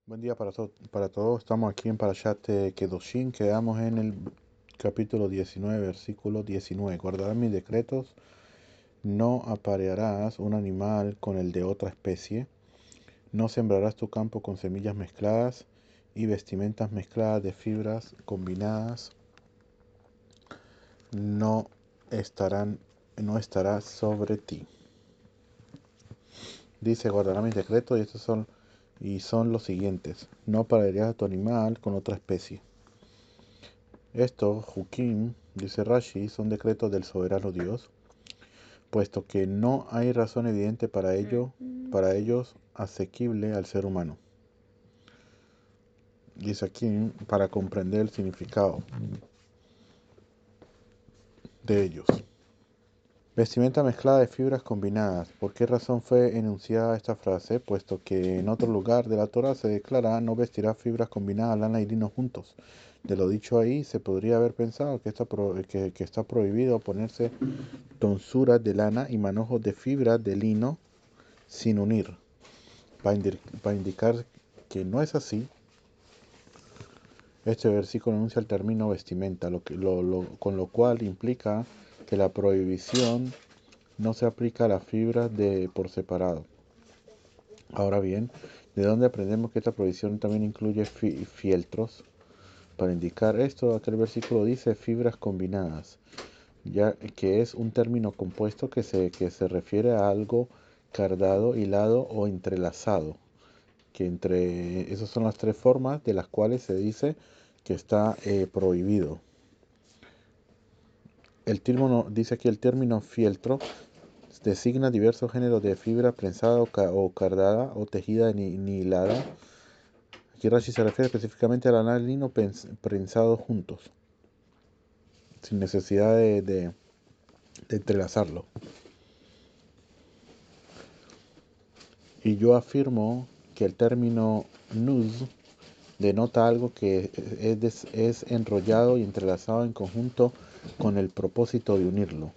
Buen día para todos. Estamos aquí en Parashat Kedoshim. Quedamos en el capítulo 19, versículo 19. Guardarás mis decretos. No aparearás un animal con el de otra especie. No sembrarás tu campo con semillas mezcladas y vestimentas mezcladas de fibras combinadas. No estarán, no estará sobre ti. Dice, guardarás mis decretos y son los siguientes. No aparearás a tu animal con otra especie. Estos, Hukim, dice Rashi, son decretos del soberano Dios, puesto que no hay razón evidente para ellos asequible al ser humano. Dice aquí, para comprender el significado de ellos. Vestimenta mezclada de fibras combinadas. ¿Por qué razón fue enunciada esta frase? Puesto que en otro lugar de la Torah se declara no vestirá fibras combinadas, lana y lino juntos. De lo dicho ahí, se podría haber pensado que está prohibido ponerse tonsuras de lana y manojos de fibra de lino sin unir. Para indicar que no es así, este versículo anuncia el término vestimenta, con lo cual implica que la prohibición no se aplica a las fibras por separado. Ahora bien, ¿de dónde aprendemos que esta prohibición también incluye fieltros? Para indicar esto, aquel versículo dice fibras combinadas, ya que es un término compuesto que se refiere a algo cardado, hilado o entrelazado, que entre esas son las tres formas de las cuales se dice que está prohibido. Dice aquí el término fieltro designa diversos géneros de fibra prensada o cardada o tejida ni hilada. Aquí Rashi se refiere específicamente al lana y lino prensados juntos, sin necesidad de entrelazarlo. Y yo afirmo que el término nuz denota algo que es enrollado y entrelazado en conjunto con el propósito de unirlo.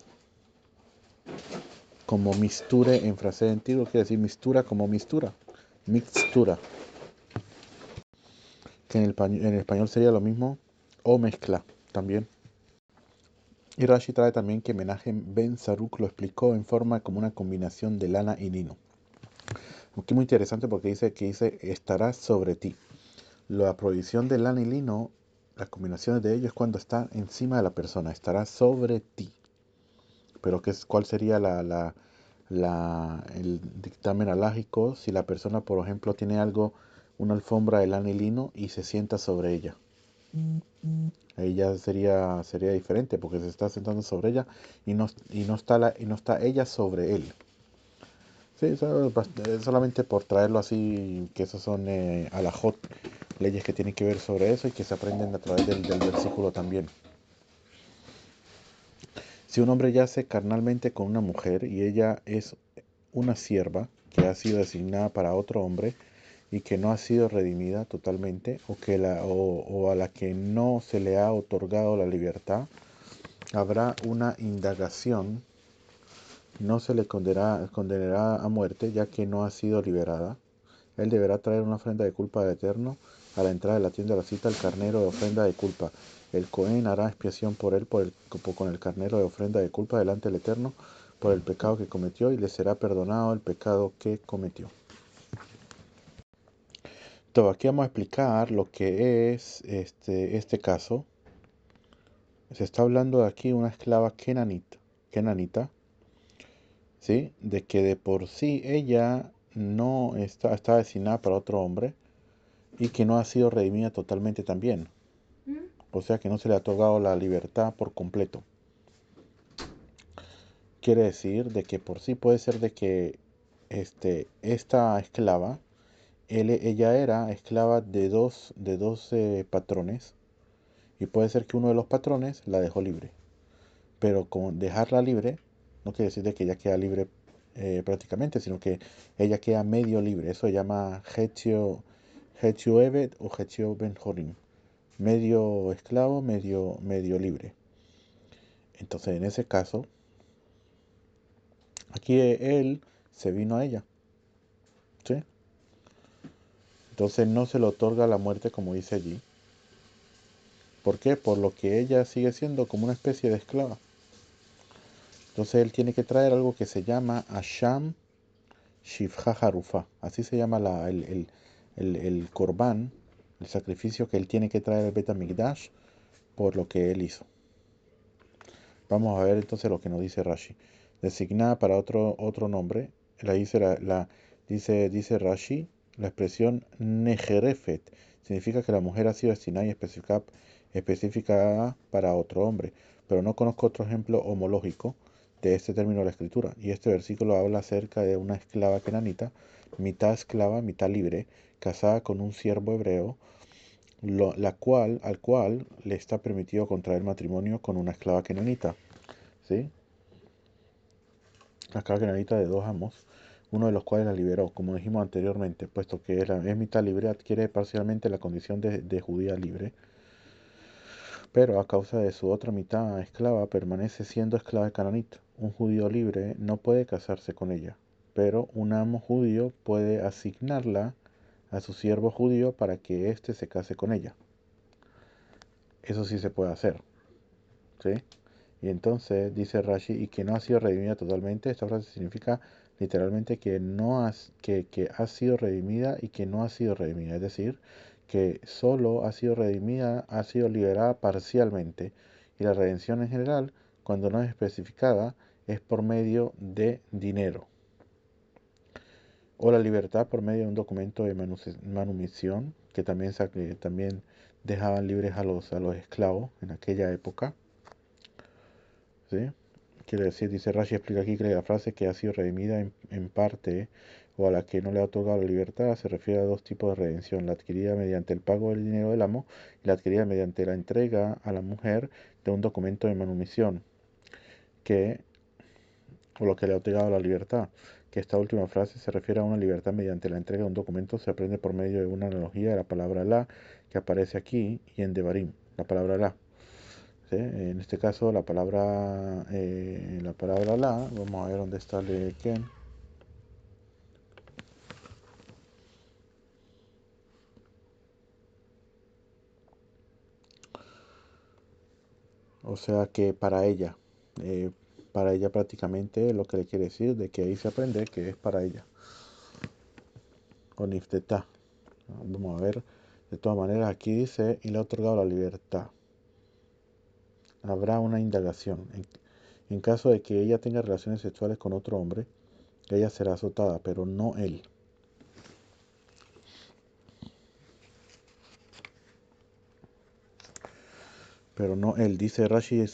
Como misture en francés antiguo quiere decir mistura como mistura, mixtura, que en español sería lo mismo, o mezcla también. Y Rashi trae también que Menachem Ben Saruk lo explicó en forma como una combinación de lana y lino. Aquí muy interesante porque dice estará sobre ti. La prohibición de lana y lino, las combinaciones de ellos es cuando está encima de la persona, estará sobre ti. Pero ¿cuál sería el dictamen alágico si la persona, por ejemplo, tiene una alfombra de lana y lino y se sienta sobre ella? Ahí ya sería diferente porque se está sentando sobre ella y no está ella sobre él. Sí, solamente por traerlo así, que esos son alajot, leyes que tienen que ver sobre eso y que se aprenden a través del versículo también. Si un hombre yace carnalmente con una mujer y ella es una sierva que ha sido designada para otro hombre y que no ha sido redimida totalmente o a la que no se le ha otorgado la libertad, habrá una indagación. No se le condenará a muerte, ya que no ha sido liberada. Él deberá traer una ofrenda de culpa al Eterno a la entrada de la tienda de la cita, el carnero de ofrenda de culpa. El Cohen hará expiación por él con el carnero de ofrenda de culpa delante del Eterno por el pecado que cometió, y le será perdonado el pecado que cometió. Entonces, aquí vamos a explicar lo que es este caso. Se está hablando de aquí una esclava kenanita, ¿sí? De que de por sí ella no está destinada para otro hombre y que no ha sido redimida totalmente también. O sea que no se le ha otorgado la libertad por completo. Quiere decir de que por sí puede ser de que esta esclava, ella era esclava de dos patrones, y puede ser que uno de los patrones la dejó libre. Pero con dejarla libre no quiere decir de que ella queda libre prácticamente, sino que ella queda medio libre. Eso se llama Hetio Eved o Hetio Ben Horim. Medio esclavo, medio libre. Entonces, en ese caso, aquí él se vino a ella, ¿sí? Entonces no se le otorga la muerte como dice allí. ¿Por qué? Por lo que ella sigue siendo como una especie de esclava. Entonces él tiene que traer algo que se llama Asham Shivha Harufa. Así se llama el Korban, el sacrificio que él tiene que traer al Bet HaMikdash por lo que él hizo. Vamos a ver entonces lo que nos dice Rashi. Designada para otro nombre, dice Rashi, la expresión Nejerefet significa que la mujer ha sido destinada y específica para otro hombre, pero no conozco otro ejemplo homológico de este término de la escritura. Y este versículo habla acerca de una esclava kenanita, mitad esclava, mitad libre, casada con un siervo hebreo, al cual le está permitido contraer matrimonio con una esclava kenanita. ¿Sí? La esclava kenanita de dos amos, uno de los cuales la liberó, como dijimos anteriormente, puesto que es mitad libre, adquiere parcialmente la condición de judía libre, pero a causa de su otra mitad esclava permanece siendo esclava cananita. Un judío libre no puede casarse con ella, pero un amo judío puede asignarla a su siervo judío para que éste se case con ella. Eso sí se puede hacer, ¿sí? Y entonces dice Rashi, y que no ha sido redimida totalmente. Esta frase significa literalmente que ha sido redimida y que no ha sido redimida. Es decir, que solo ha sido redimida, ha sido liberada parcialmente. Y la redención en general, cuando no es especificada, es por medio de dinero. O la libertad por medio de un documento de manumisión, que también dejaban libres a los esclavos en aquella época. ¿Sí? Quiere decir, dice Rashi, explica aquí que la frase que ha sido redimida en parte o a la que no le ha otorgado la libertad se refiere a dos tipos de redención: la adquirida mediante el pago del dinero del amo y la adquirida mediante la entrega a la mujer de un documento de manumisión, o lo que le ha otorgado la libertad. Que esta última frase se refiere a una libertad mediante la entrega de un documento, se aprende por medio de una analogía de la palabra la que aparece aquí y en Devarim, la palabra la. ¿Sí? En este caso la palabra la, vamos a ver dónde está el Ken. O sea que eh, para ella prácticamente lo que le quiere decir de que ahí se aprende que es para ella. O nifteta. Vamos a ver, de todas maneras aquí dice, y le ha otorgado la libertad. Habrá una indagación. En caso de que ella tenga relaciones sexuales con otro hombre, ella será azotada, pero no él. Pero no él. Dice Rashi,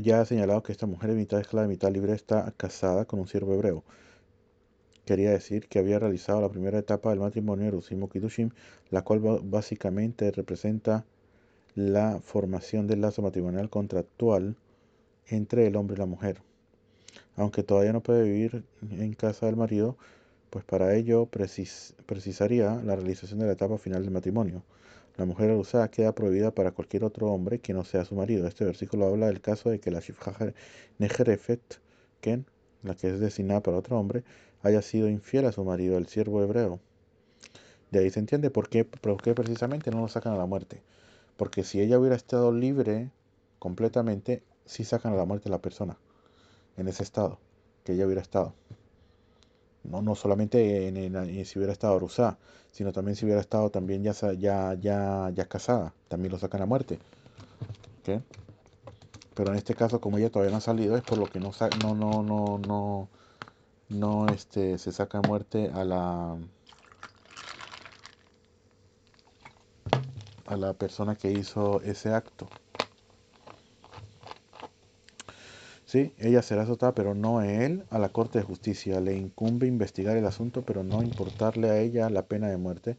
ya ha señalado que esta mujer, mitad esclava y mitad libre, está casada con un siervo hebreo. Quería decir que había realizado la primera etapa del matrimonio, Erusim Kiddushim, la cual básicamente representa la formación del lazo matrimonial contractual entre el hombre y la mujer. Aunque todavía no puede vivir en casa del marido, pues para ello precisaría la realización de la etapa final del matrimonio. La mujer usada queda prohibida para cualquier otro hombre que no sea su marido. Este versículo habla del caso de que la Shifha Nejerefet, Ken, la que es designada para otro hombre, haya sido infiel a su marido, el siervo hebreo. De ahí se entiende por qué precisamente no lo sacan a la muerte. Porque si ella hubiera estado libre completamente, sí sacan a la muerte a la persona en ese estado que ella hubiera estado. No solamente si hubiera estado Rusá, sino también si hubiera estado también ya casada, también lo sacan a muerte. ¿Okay? Pero en este caso, como ella todavía no ha salido, es por lo que no se saca a muerte a la persona que hizo ese acto. Sí, ella será azotada, pero no él, a la Corte de Justicia. Le incumbe investigar el asunto, pero no importarle a ella la pena de muerte,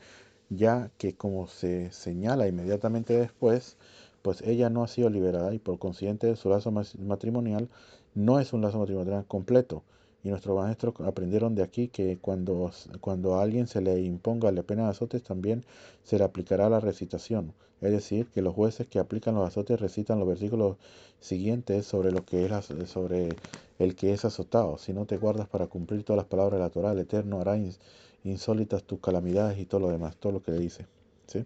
ya que, como se señala inmediatamente después, pues ella no ha sido liberada y por consiguiente su lazo matrimonial no es un lazo matrimonial completo. Y nuestros maestros aprendieron de aquí que cuando a alguien se le imponga la pena de azotes, también se le aplicará la recitación. Es decir, que los jueces que aplican los azotes recitan los versículos siguientes sobre el que es azotado. Si no te guardas para cumplir todas las palabras de la Torá, el Eterno hará insólitas tus calamidades y todo lo demás, todo lo que le dice, ¿sí?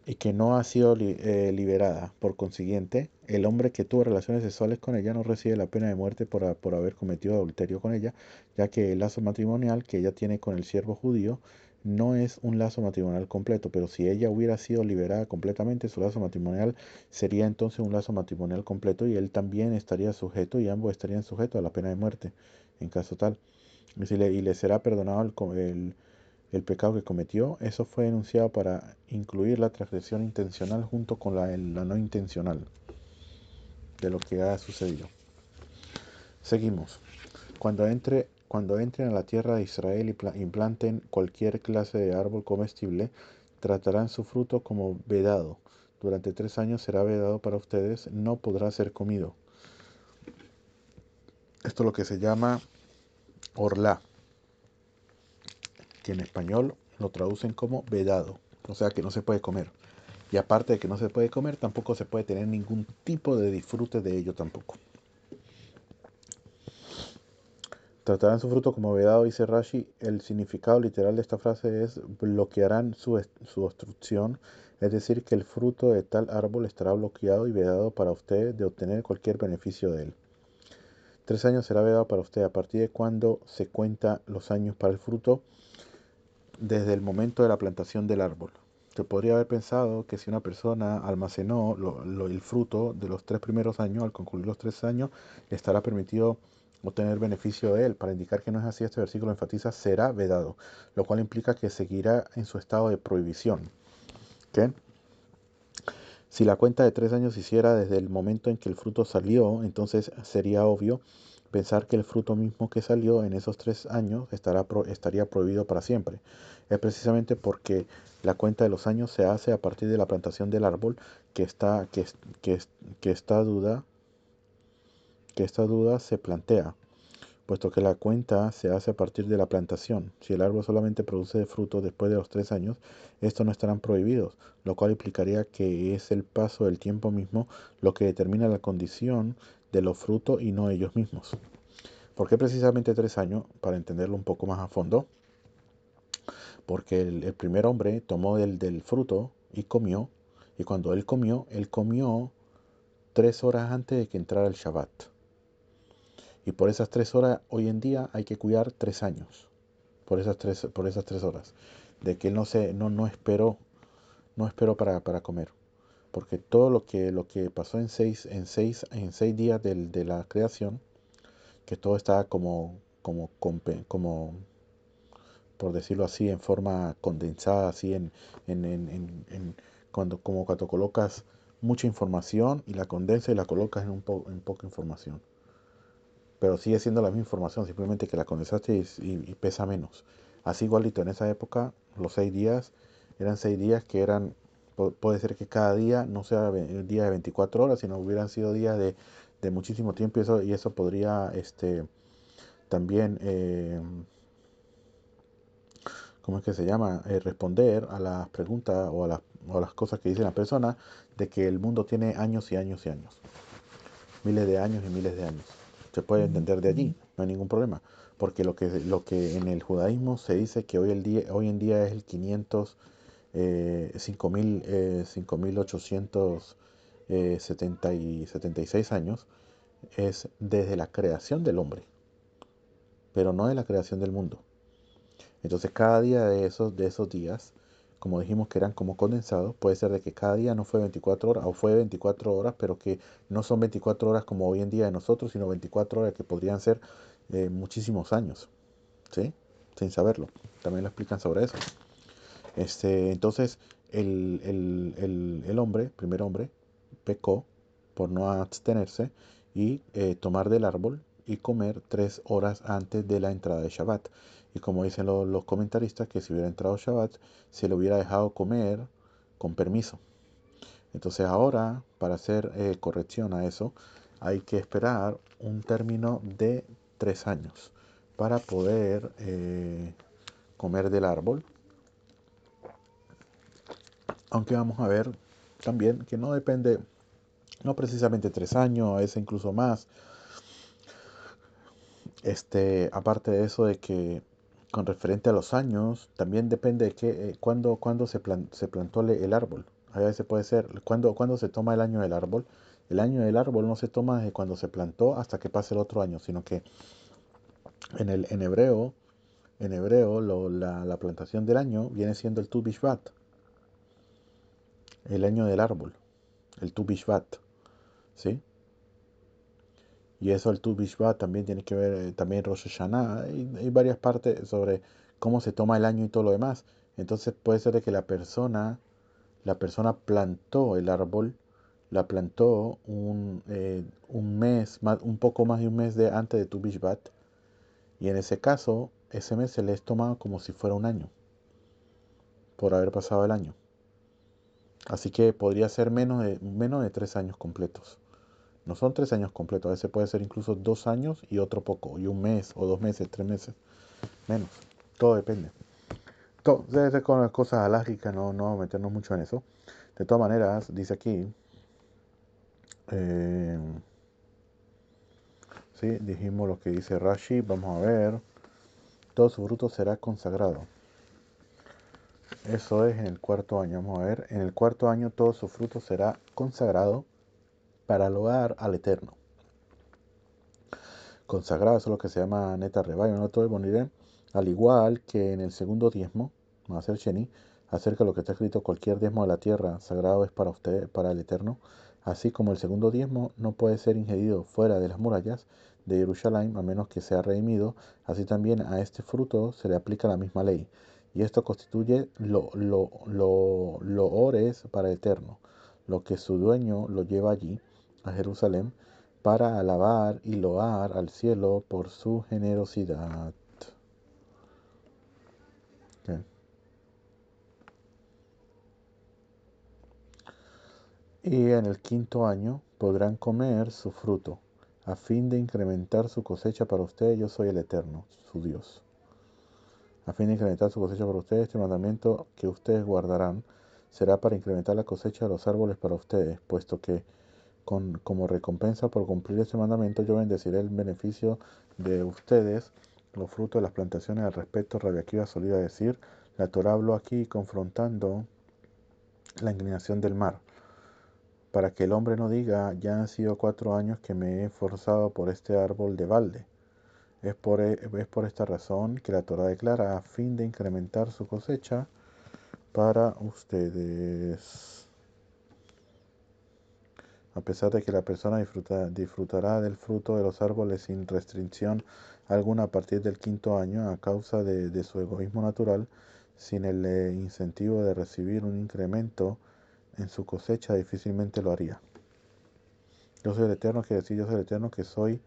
Y que no ha sido liberada. Por consiguiente, el hombre que tuvo relaciones sexuales con ella no recibe la pena de muerte por haber cometido adulterio con ella, ya que el lazo matrimonial que ella tiene con el siervo judío no es un lazo matrimonial completo, pero si ella hubiera sido liberada completamente, su lazo matrimonial sería entonces un lazo matrimonial completo y él también estaría sujeto y ambos estarían sujetos a la pena de muerte en caso tal. Y le será perdonado el pecado que cometió. Eso fue denunciado para incluir la transgresión intencional junto con la no intencional de lo que ha sucedido. Seguimos. Cuando entren a la tierra de Israel y implanten cualquier clase de árbol comestible, tratarán su fruto como vedado. Durante 3 años será vedado para ustedes, no podrá ser comido. Esto es lo que se llama orlá, que en español lo traducen como vedado, o sea que no se puede comer. Y aparte de que no se puede comer, tampoco se puede tener ningún tipo de disfrute de ello tampoco. Tratarán su fruto como vedado, dice Rashi. El significado literal de esta frase es bloquearán su obstrucción, es decir, que el fruto de tal árbol estará bloqueado y vedado para usted de obtener cualquier beneficio de él. 3 años será vedado para usted a partir de cuando se cuenta los años para el fruto, desde el momento de la plantación del árbol. Se podría haber pensado que si una persona almacenó el fruto de los 3 primeros años, al concluir los 3 años, le estará permitido obtener beneficio de él. Para indicar que no es así, este versículo enfatiza será vedado, lo cual implica que seguirá en su estado de prohibición. ¿Okay? Si la cuenta de 3 años se hiciera desde el momento en que el fruto salió, entonces sería obvio pensar que el fruto mismo que salió en esos 3 años estaría prohibido para siempre. Es precisamente porque la cuenta de los años se hace a partir de la plantación del árbol que esta duda se plantea, puesto que la cuenta se hace a partir de la plantación. Si el árbol solamente produce fruto después de los 3 años, estos no estarán prohibidos, lo cual implicaría que es el paso del tiempo mismo lo que determina la condición de los frutos y no ellos mismos. ¿Por qué precisamente 3 años? Para entenderlo un poco más a fondo. Porque el primer hombre tomó del fruto y comió, y cuando él comió 3 horas antes de que entrara el Shabbat. Y por esas 3 horas, hoy en día hay que cuidar 3 años. Por esas tres horas. De que él no esperó para comer. Porque todo lo que pasó en seis días de la creación, que todo estaba como por decirlo así, en forma condensada, así como cuando colocas mucha información y la condensas y la colocas en poca información. Pero sigue siendo la misma información, simplemente que la condensaste y pesa menos. Así igualito, en esa época, los 6 días eran 6 días que puede ser que cada día no sea el día de 24 horas, sino hubieran sido días de muchísimo tiempo y eso podría también ¿cómo es que se llama? Responder a las preguntas o a las cosas que dice la persona de que el mundo tiene años y años y años, miles de años y miles de años. Se puede entender de allí, no hay ningún problema, porque lo que en el judaísmo se dice que hoy en día es el 5.876 años, es desde la creación del hombre, pero no de la creación del mundo. Entonces cada día de esos días, como dijimos que eran como condensados, puede ser de que cada día no fue 24 horas o fue 24 horas, pero que no son 24 horas como hoy en día de nosotros, sino 24 horas que podrían ser muchísimos años, ¿sí? Sin saberlo. También lo explican sobre eso. Entonces, el hombre, primer hombre, pecó por no abstenerse y tomar del árbol y comer 3 horas antes de la entrada de Shabbat. Y como dicen los comentaristas, que si hubiera entrado Shabbat, se le hubiera dejado comer con permiso. Entonces ahora, para hacer corrección a eso, hay que esperar un término de 3 años para poder comer del árbol. Aunque vamos a ver también que no depende, no precisamente 3 años, a veces incluso más. Aparte de eso, de que Con referente a los años, también depende de cuándo se plantó el árbol. A veces puede ser, cuándo se toma el año del árbol. El año del árbol no se toma desde cuando se plantó hasta que pase el otro año, sino que en hebreo la plantación del año viene siendo el Tu Bishvat, el año del árbol, el Tu Bishvat, ¿sí? Y eso el Tu Bishvat también tiene que ver, también Rosh Hashanah, hay varias partes sobre cómo se toma el año y todo lo demás. Entonces puede ser de que la persona plantó el árbol, la plantó un mes, un poco más de un mes antes de Tu Bishvat, y en ese caso, ese mes se les toma como si fuera un año, por haber pasado el año. Así que podría ser menos de 3 años completos. No son 3 años completos, a veces puede ser incluso 2 años y otro poco, y un mes, o 2 meses, 3 meses, menos. Todo depende. Debe ser con las cosas alárgicas, no vamos a meternos mucho en eso. De todas maneras, dice aquí, eh, sí, dijimos lo que dice Rashi, vamos a ver, todo su fruto será consagrado. Eso es en el cuarto año, vamos a ver, en el cuarto año todo su fruto será consagrado para loar al Eterno. Consagrado, eso es lo que se llama neta rebaño, no todo el boniré, al igual que en el segundo diezmo, va a ser Sheni, acerca de lo que está escrito, cualquier diezmo de la tierra sagrado es para usted, para el Eterno, así como el segundo diezmo no puede ser ingerido fuera de las murallas de Jerusalén a menos que sea redimido, así también a este fruto se le aplica la misma ley, y esto constituye lo ores para el Eterno, lo que su dueño lo lleva allí, a Jerusalén, para alabar y loar al cielo por su generosidad. Okay. Y en el quinto año podrán comer su fruto, a fin de incrementar su cosecha para ustedes. Yo soy el Eterno, su Dios. A fin de incrementar su cosecha para ustedes, este mandamiento que ustedes guardarán será para incrementar la cosecha de los árboles para ustedes, puesto que como recompensa por cumplir este mandamiento, yo bendeciré el beneficio de ustedes, los frutos de las plantaciones. Al respecto, Rabbi Akiva solía decir, la Torah habló aquí confrontando la inclinación del mar, para que el hombre no diga, ya han sido 4 años que me he esforzado por este árbol de balde. Es por esta razón que la Torah declara, a fin de incrementar su cosecha para ustedes. A pesar de que la persona disfrutará del fruto de los árboles sin restricción alguna a partir del quinto año, a causa de su egoísmo natural, sin el incentivo de recibir un incremento en su cosecha, difícilmente lo haría. Yo soy el Eterno, quiere decir, yo soy el Eterno que soy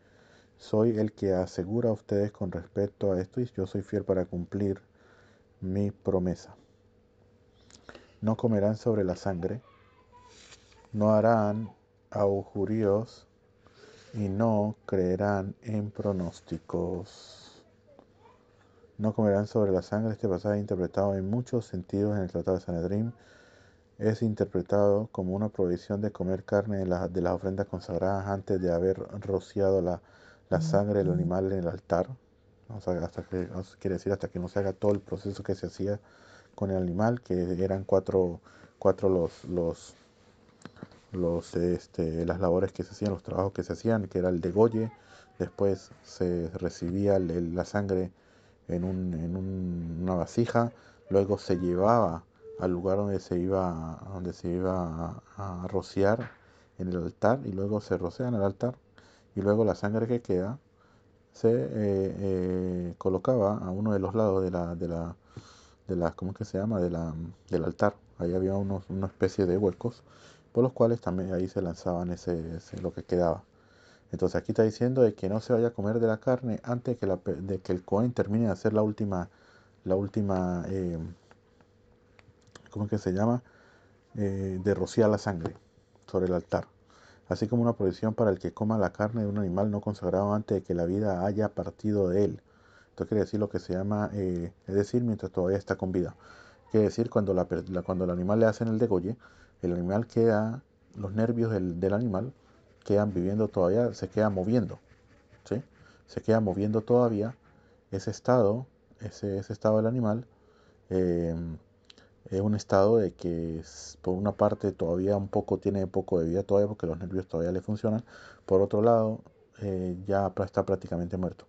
el que asegura a ustedes con respecto a esto, y yo soy fiel para cumplir mi promesa. No comerán sobre la sangre, no harán augurios y no creerán en pronósticos. No comerán sobre la sangre. Este pasaje es interpretado en muchos sentidos en el Tratado de Sanedrín. Es interpretado como una prohibición de comer carne de las ofrendas consagradas antes de haber rociado la sangre del animal en el altar. O sea, quiere decir hasta que no se haga todo el proceso que se hacía con el animal, que eran cuatro las labores que se hacían, los trabajos que se hacían, que era el degolle. Después se recibía la sangre una vasija, luego se llevaba al lugar donde se iba a rociar en el altar, y luego se rocea en el altar, y luego la sangre que queda se colocaba a uno de los lados ¿cómo es que se llama? Del altar. Ahí había una especie de huecos por los cuales también ahí se lanzaban lo que quedaba. Entonces aquí está diciendo de que no se vaya a comer de la carne antes de que el Cohen termine de hacer la última, ¿cómo es que se llama? De rociar la sangre sobre el altar. Así como una prohibición para el que coma la carne de un animal no consagrado antes de que la vida haya partido de él. Esto quiere decir lo que se llama, es decir, mientras todavía está con vida. Quiere decir cuando el animal le hacen el degolle, el animal queda, los nervios del animal quedan viviendo todavía, se queda moviendo, ¿sí? Se queda moviendo todavía. Ese estado ese estado del animal eh, es un estado de que por una parte todavía tiene poco de vida todavía porque los nervios todavía le funcionan, por otro lado ya está prácticamente muerto.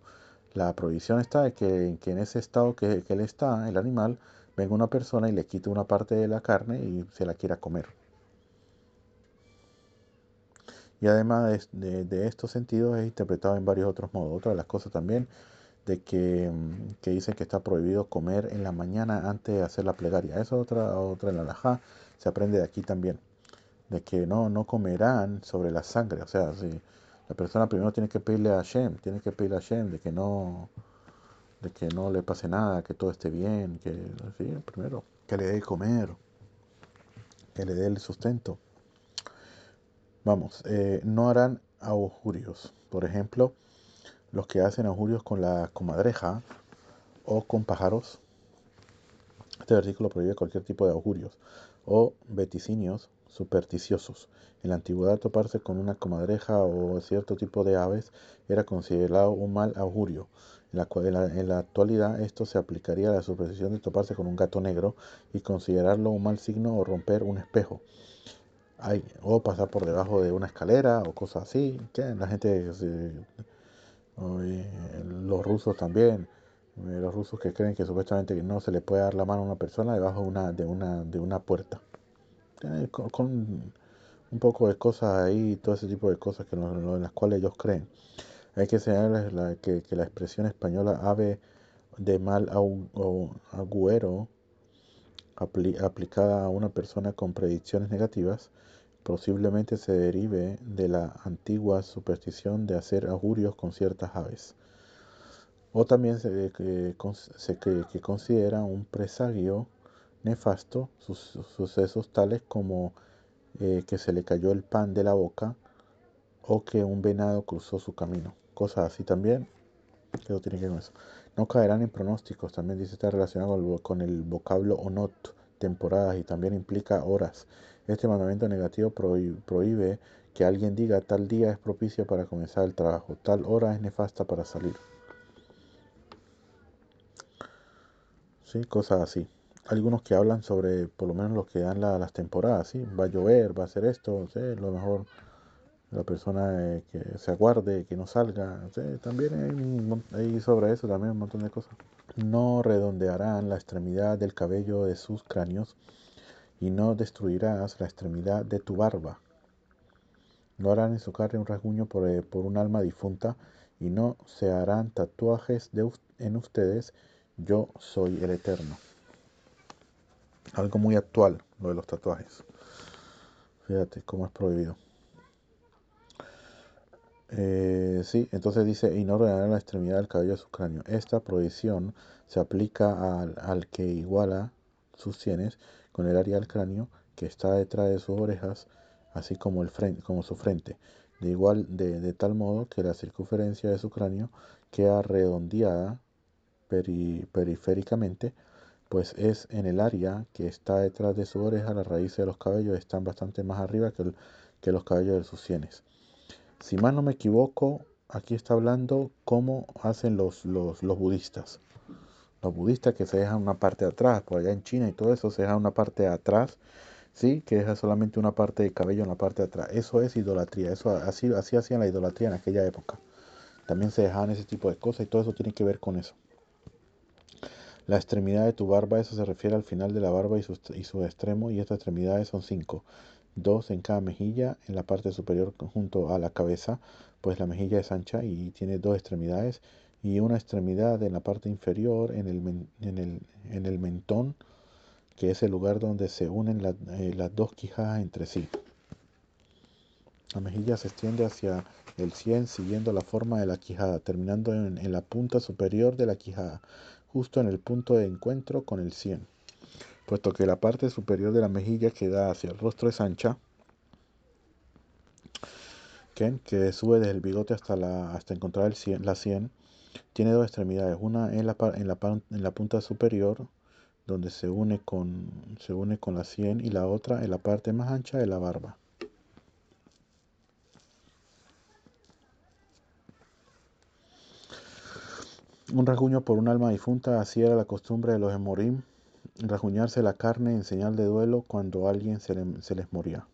La prohibición está de que en ese estado que él está, el animal, venga una persona y le quite una parte de la carne y se la quiera comer. Y además de estos sentidos es interpretado en varios otros modos. Otra de las cosas también de que dice que está prohibido comer en la mañana antes de hacer la plegaria. Eso es otra en la halajá, se aprende de aquí también, de que no comerán sobre la sangre. O sea, si la persona primero tiene que pedirle a Hashem de que no le pase nada, que todo esté bien, que sí, primero, que le dé de comer, que le dé el sustento. Vamos, no harán augurios. Por ejemplo, los que hacen augurios con la comadreja o con pájaros. Este versículo prohíbe cualquier tipo de augurios o vaticinios supersticiosos. En la antigüedad, toparse con una comadreja o cierto tipo de aves era considerado un mal augurio. En la actualidad, esto se aplicaría a la superstición de toparse con un gato negro y considerarlo un mal signo o romper un espejo. O pasar por debajo de una escalera o cosas así. Que la gente, los rusos también. Los rusos que creen que supuestamente no se le puede dar la mano a una persona debajo de una puerta. Con un poco de cosas ahí, todo ese tipo de cosas en las cuales ellos creen. Hay que señalarles que la expresión española ave de mal agüero aplicada a una persona con predicciones negativas posiblemente se derive de la antigua superstición de hacer augurios con ciertas aves. O también que considera un presagio nefasto sucesos tales como que se le cayó el pan de la boca o que un venado cruzó su camino. Cosas así también, que no tiene que ver con eso. No caerán en pronósticos, también dice está relacionado con el vocablo onot, temporadas, y también implica horas. Este mandamiento negativo prohíbe que alguien diga tal día es propicio para comenzar el trabajo, tal hora es nefasta para salir. ¿Sí? Cosas así. Algunos que hablan sobre, por lo menos los que dan las temporadas, ¿sí? Va a llover, va a hacer esto, ¿sí? Lo mejor la persona que se aguarde, que no salga, ¿sí? También hay sobre eso también un montón de cosas. No redondearán la extremidad del cabello de sus cráneos y no destruirás la extremidad de tu barba. No harán en su carne un rasguño por un alma difunta y no se harán tatuajes en ustedes. Yo soy el Eterno. Algo muy actual, lo de los tatuajes. Fíjate cómo es prohibido. Sí, entonces dice, y no ordenarán la extremidad del cabello de su cráneo. Esta prohibición se aplica al que iguala sus sienes con el área del cráneo que está detrás de sus orejas, así como, como su frente. De tal modo que la circunferencia de su cráneo queda redondeada periféricamente, pues es en el área que está detrás de su oreja, las raíces de los cabellos están bastante más arriba que los cabellos de sus sienes. Si mal no me equivoco, aquí está hablando cómo hacen los budistas. Los budistas que se dejan una parte de atrás, por allá en China y todo eso, se dejan una parte de atrás, ¿sí? Que deja solamente una parte de cabello en la parte de atrás. Eso es idolatría, así hacían la idolatría en aquella época. También se dejaban ese tipo de cosas y todo eso tiene que ver con eso. La extremidad de tu barba, eso se refiere al final de la barba y su extremo, y estas extremidades son 5. Dos en cada mejilla, en la parte superior junto a la cabeza, pues la mejilla es ancha y tiene dos extremidades, y una extremidad en la parte inferior, en el mentón, que es el lugar donde se unen las dos quijadas entre sí. La mejilla se extiende hacia el 100 siguiendo la forma de la quijada, terminando en la punta superior de la quijada, justo en el punto de encuentro con el 100. Puesto que la parte superior de la mejilla que da hacia el rostro es ancha, que sube desde el bigote hasta encontrar la 100, tiene dos extremidades, una en la punta superior, donde se une con la 100, y la otra en la parte más ancha de la barba. Un rasguño por un alma difunta, así era la costumbre de los Emorim, rasguñarse la carne en señal de duelo cuando alguien se les moría.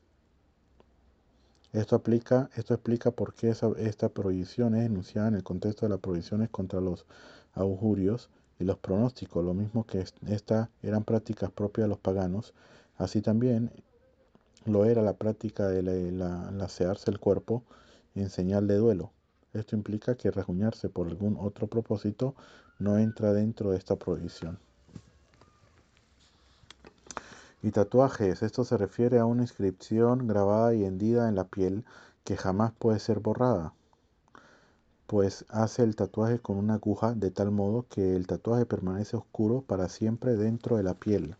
Esto explica por qué esta prohibición es enunciada en el contexto de las prohibiciones contra los augurios y los pronósticos, lo mismo que estas eran prácticas propias de los paganos, así también lo era la práctica de lacearse el cuerpo en señal de duelo. Esto implica que rasguñarse por algún otro propósito no entra dentro de esta prohibición. Y tatuajes, esto se refiere a una inscripción grabada y hendida en la piel que jamás puede ser borrada, pues hace el tatuaje con una aguja de tal modo que el tatuaje permanece oscuro para siempre dentro de la piel.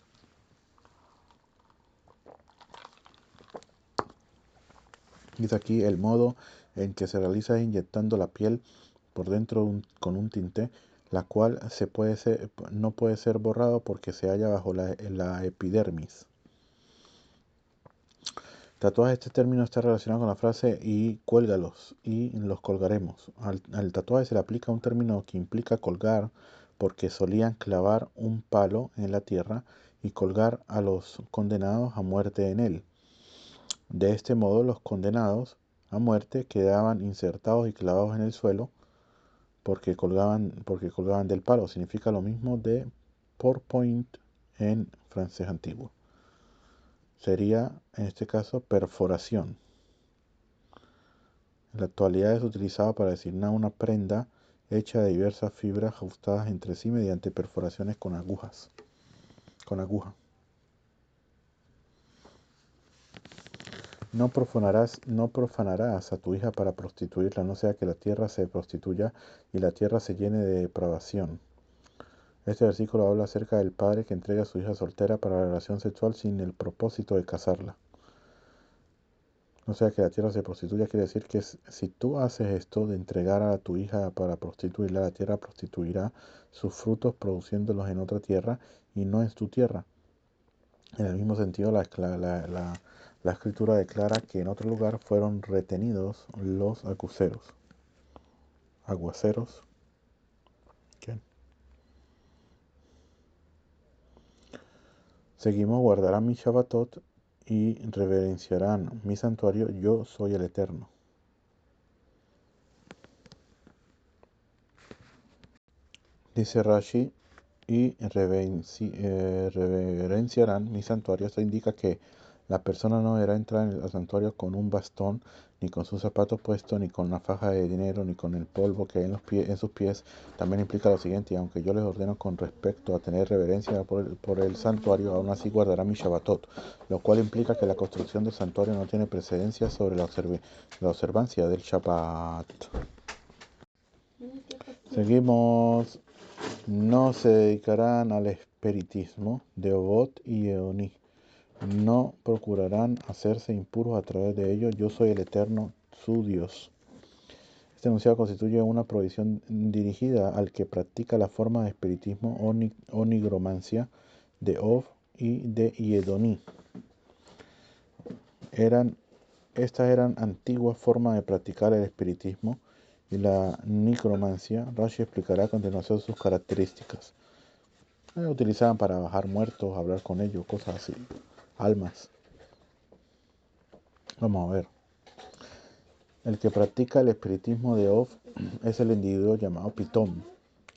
Dice aquí el modo en que se realiza es inyectando la piel por dentro con un tinte, la cual no puede ser borrado porque se halla bajo la epidermis. Tatuaje, este término está relacionado con la frase y cuélgalos y los colgaremos. Al tatuaje se le aplica un término que implica colgar porque solían clavar un palo en la tierra y colgar a los condenados a muerte en él. De este modo los condenados a muerte quedaban insertados y clavados en el suelo porque colgaban del palo. Significa lo mismo de pourpoint en francés antiguo. Sería, en este caso, perforación. En la actualidad es utilizado para designar una prenda hecha de diversas fibras ajustadas entre sí mediante perforaciones con aguja. No profanarás a tu hija para prostituirla, no sea que la tierra se prostituya y la tierra se llene de depravación. Este versículo habla acerca del padre que entrega a su hija soltera para la relación sexual sin el propósito de casarla. No sea que la tierra se prostituya, quiere decir que si tú haces esto de entregar a tu hija para prostituirla, la tierra prostituirá sus frutos produciéndolos en otra tierra y no en tu tierra. En el mismo sentido, la escritura declara que en otro lugar fueron retenidos los aguaceros. ¿Qué? Seguimos, guardarán mi Shabbatot y reverenciarán mi santuario, yo soy el Eterno. Dice Rashi, y reverenciarán mi santuario. Esto indica que la persona no deberá entrar al santuario con un bastón, ni con sus zapatos puestos, ni con una faja de dinero, ni con el polvo que hay en sus pies. También implica lo siguiente: aunque yo les ordeno con respecto a tener reverencia por el santuario, aún así guardará mi Shabbatot, lo cual implica que la construcción del santuario no tiene precedencia sobre la observancia del Shabbat. Seguimos. No se dedicarán al espiritismo de Obot y Eoní. No procurarán hacerse impuros a través de ellos. Yo soy el Eterno, su Dios. Este enunciado constituye una prohibición dirigida al que practica la forma de espiritismo o nigromancia de Ov y de Yedoní. Estas eran antiguas formas de practicar el espiritismo y la nigromancia. Rashi explicará a continuación sus características. Utilizaban para bajar muertos, hablar con ellos, cosas así, almas. Vamos a ver. El que practica el espiritismo de Of es el individuo llamado Pitón,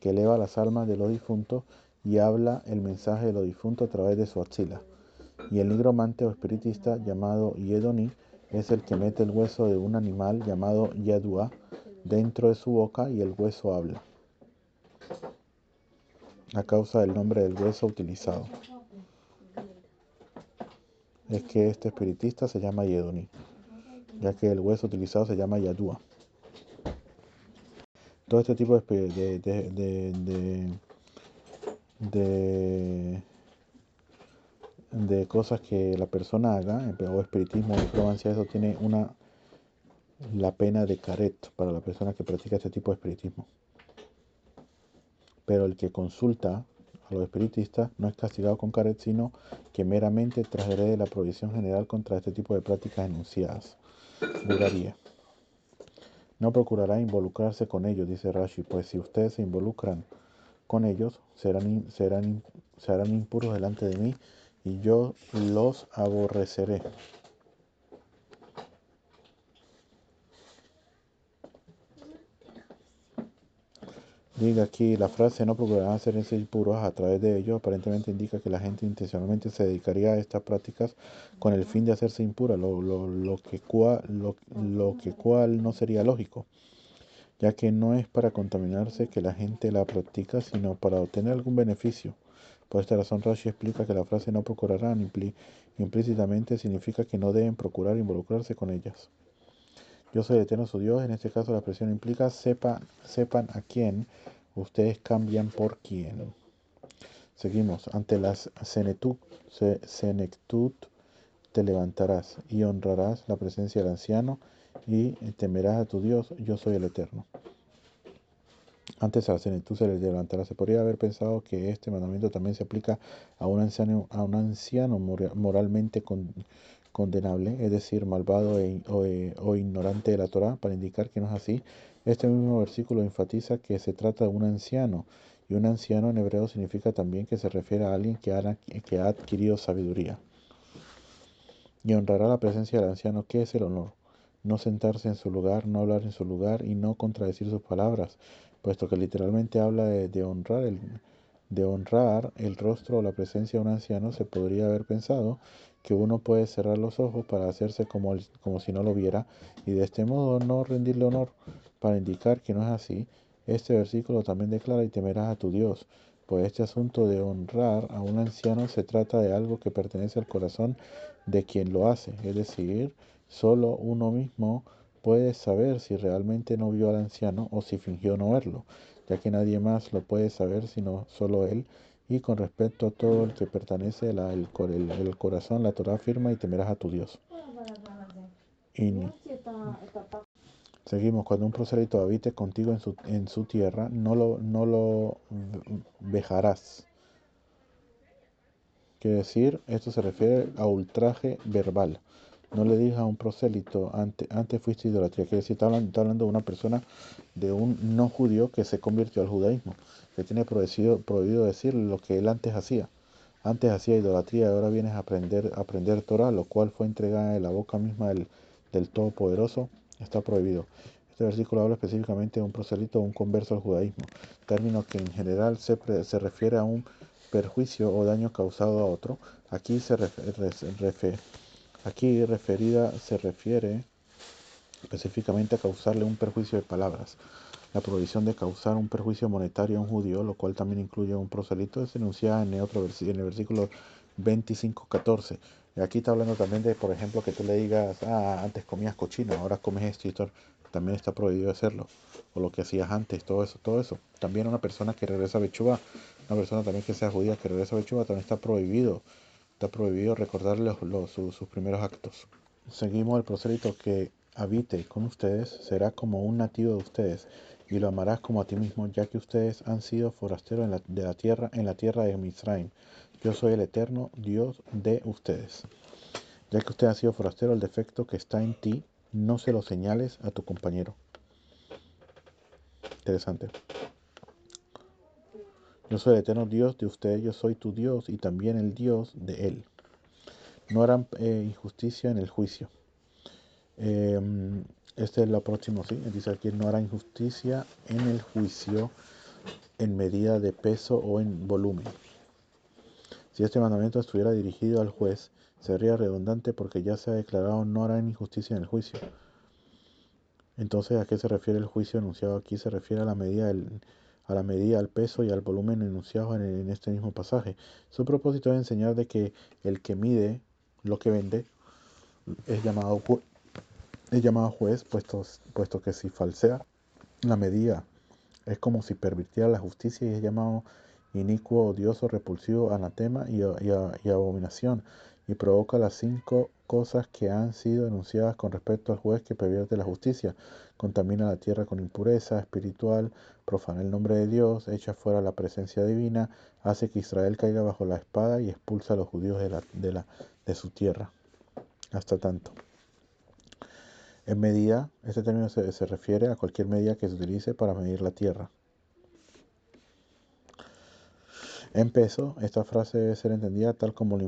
que eleva las almas de los difuntos y habla el mensaje de los difuntos a través de su axila. Y el nigromante o espiritista llamado Yedoni es el que mete el hueso de un animal llamado Yadua dentro de su boca y el hueso habla, a causa del nombre del hueso utilizado. Es que este espiritista se llama Yedoni, ya que el hueso utilizado se llama Yadua. Todo este tipo de cosas que la persona haga, o espiritismo, necromancia, eso tiene la pena de caret para la persona que practica este tipo de espiritismo. Pero el que consulta a los espiritistas no es castigado con caret, sino que meramente transgrede la prohibición general contra este tipo de prácticas enunciadas. Vulgaría. No procurará involucrarse con ellos, dice Rashi, pues si ustedes se involucran con ellos, se harán impuros delante de mí y yo los aborreceré. Diga aquí la frase no procurarán hacerse impuros a través de ellos, aparentemente indica que la gente intencionalmente se dedicaría a estas prácticas con el fin de hacerse impura, lo que cual no sería lógico, ya que no es para contaminarse que la gente la practica, sino para obtener algún beneficio. Por esta razón Rashi explica que la frase no procurarán implícitamente significa que no deben procurar involucrarse con ellas. Yo soy el eterno su Dios, en este caso la expresión implica sepan a quién ustedes cambian por quién. Seguimos, ante las senectud te levantarás y honrarás la presencia del anciano y temerás a tu Dios, yo soy el eterno. Antes a la senectud se les levantará. Se podría haber pensado que este mandamiento también se aplica a un anciano moralmente condenable, es decir, malvado o ignorante de la Torá, para indicar que no es así. Este mismo versículo enfatiza que se trata de un anciano, y un anciano en hebreo significa también que se refiere a alguien que ha adquirido sabiduría. Y honrará la presencia del anciano. ¿Qué es el honor? No sentarse en su lugar, no hablar en su lugar y no contradecir sus palabras, puesto que literalmente habla de honrar el rostro o la presencia de un anciano. Se podría haber pensado que uno puede cerrar los ojos para hacerse como si no lo viera y de este modo no rendirle honor. Para indicar que no es así, este versículo también declara y temerás a tu Dios, pues este asunto de honrar a un anciano se trata de algo que pertenece al corazón de quien lo hace, es decir, solo uno mismo puede saber si realmente no vio al anciano o si fingió no verlo, ya que nadie más lo puede saber sino solo él. Y con respecto a todo el que pertenece el corazón, la Torá afirma y temerás a tu Dios. Y seguimos, cuando un prosélito habite contigo en su tierra, no lo vejarás. Quiere decir, esto se refiere a ultraje verbal. No le digas a un prosélito, antes fuiste idolatría. Quiere decir, está hablando de una persona, de un no judío que se convirtió al judaísmo, que tiene prohibido decir lo que él antes hacía. Antes hacía idolatría y ahora vienes a aprender Torah, lo cual fue entregada de la boca misma del Todopoderoso. Está prohibido. Este versículo habla específicamente de un prosélito o un converso al judaísmo, término que en general se refiere a un perjuicio o daño causado a otro. Aquí referida se refiere específicamente a causarle un perjuicio de palabras. La prohibición de causar un perjuicio monetario a un judío, lo cual también incluye a un prosélito, es enunciada en el versículo 25:14. Y aquí está hablando también de, por ejemplo, que tú le digas, antes comías cochino, ahora comes esto y esto. También está prohibido hacerlo. O lo que hacías antes, todo eso, todo eso. También una persona que regresa a Bechuvá, una persona también que sea judía que regresa a Bechuvá, también está prohibido. Está prohibido recordarle sus primeros actos. Seguimos, el prosélito que habite con ustedes será como un nativo de ustedes, y lo amarás como a ti mismo, ya que ustedes han sido forasteros en la tierra de Misraim. Yo soy el eterno Dios de ustedes. Ya que usted ha sido forastero, el defecto que está en ti, no se lo señales a tu compañero. Interesante. Yo soy el eterno Dios de ustedes, yo soy tu Dios y también el Dios de él. No harán injusticia en el juicio. Este es lo próximo, ¿sí? Dice aquí, no hará injusticia en el juicio en medida de peso o en volumen. Si este mandamiento estuviera dirigido al juez, sería redundante porque ya se ha declarado no hará injusticia en el juicio. Entonces, ¿a qué se refiere el juicio enunciado aquí? Se refiere a la medida, al peso y al volumen enunciados en este mismo pasaje. Su propósito es enseñar de que el que mide lo que vende es llamado juez, puesto que si falsea la medida es como si pervirtiera la justicia y es llamado inicuo, odioso, repulsivo, anatema y abominación, y provoca las 5 cosas que han sido enunciadas con respecto al juez que pervierte la justicia: contamina la tierra con impureza espiritual, profana el nombre de Dios, echa fuera la presencia divina, hace que Israel caiga bajo la espada y expulsa a los judíos de su tierra. Hasta tanto. En medida, este término se refiere a cualquier medida que se utilice para medir la tierra. En peso, esta frase debe ser entendida tal como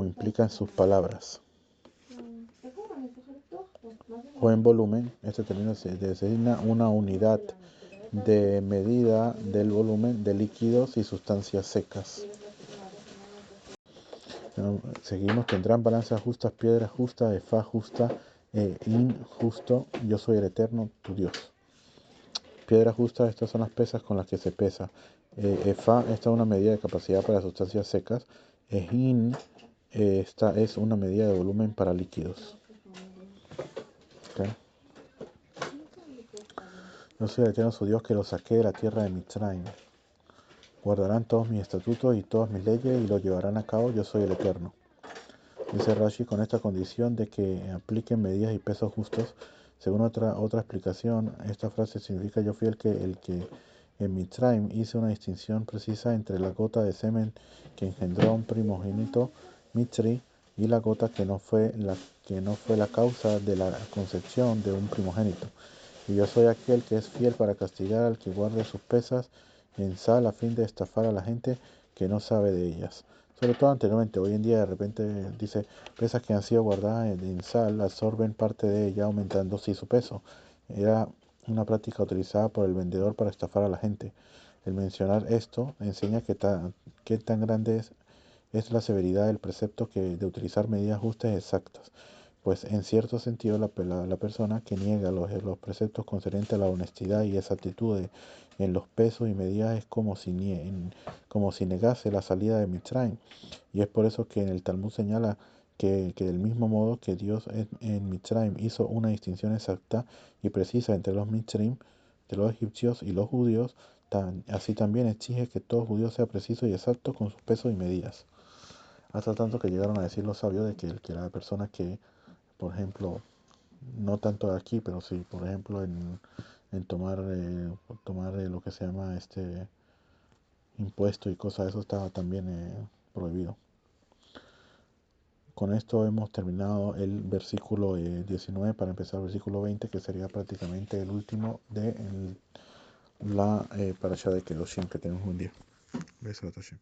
implican sus palabras. O en volumen, este término se designa una unidad de medida del volumen de líquidos y sustancias secas. Seguimos, tendrán balanzas justas, piedras justas, efá justa, in justo, yo soy el Eterno, tu Dios. Piedras justas, estas son las pesas con las que se pesa. Efá, esta es una medida de capacidad para sustancias secas. In, esta es una medida de volumen para líquidos. ¿Okay? Yo soy el Eterno, su Dios, que los saqué de la tierra de Mitzrayim. Guardarán todos mis estatutos y todas mis leyes y los llevarán a cabo, yo soy el Eterno. Dice Rashi, con esta condición de que apliquen medidas y pesos justos. Según otra explicación, esta frase significa yo fui el que en Mitzrayim hice una distinción precisa entre la gota de semen que engendró a un primogénito Mitzri y la gota que no fue la causa de la concepción de un primogénito. Y yo soy aquel que es fiel para castigar al que guarde sus pesas en sal a fin de estafar a la gente que no sabe de ellas. Sobre todo anteriormente, hoy en día de repente dice, pesas que han sido guardadas en sal absorben parte de ella aumentando así su peso. Era una práctica utilizada por el vendedor para estafar a la gente. El mencionar esto enseña qué tan grande es la severidad del precepto de utilizar medidas justas y exactas. Pues en cierto sentido la persona que niega los preceptos concernientes a la honestidad y exactitud en los pesos y medidas es como si negase la salida de Mitzrayim. Y es por eso que en el Talmud señala que del mismo modo que Dios en Mitzrayim hizo una distinción exacta y precisa entre los Mitzrim, de los egipcios y los judíos, así también exige que todo judío sea preciso y exacto con sus pesos y medidas. Hasta tanto que llegaron a decir los sabios de que la persona que, por ejemplo, no tanto aquí, pero sí, por ejemplo, en tomar lo que se llama impuesto y cosas de eso estaba también prohibido. Con esto hemos terminado el versículo 19 para empezar el versículo 20, que sería prácticamente el último de la parasha de Kedoshim que tenemos un día. Besos, Hashem.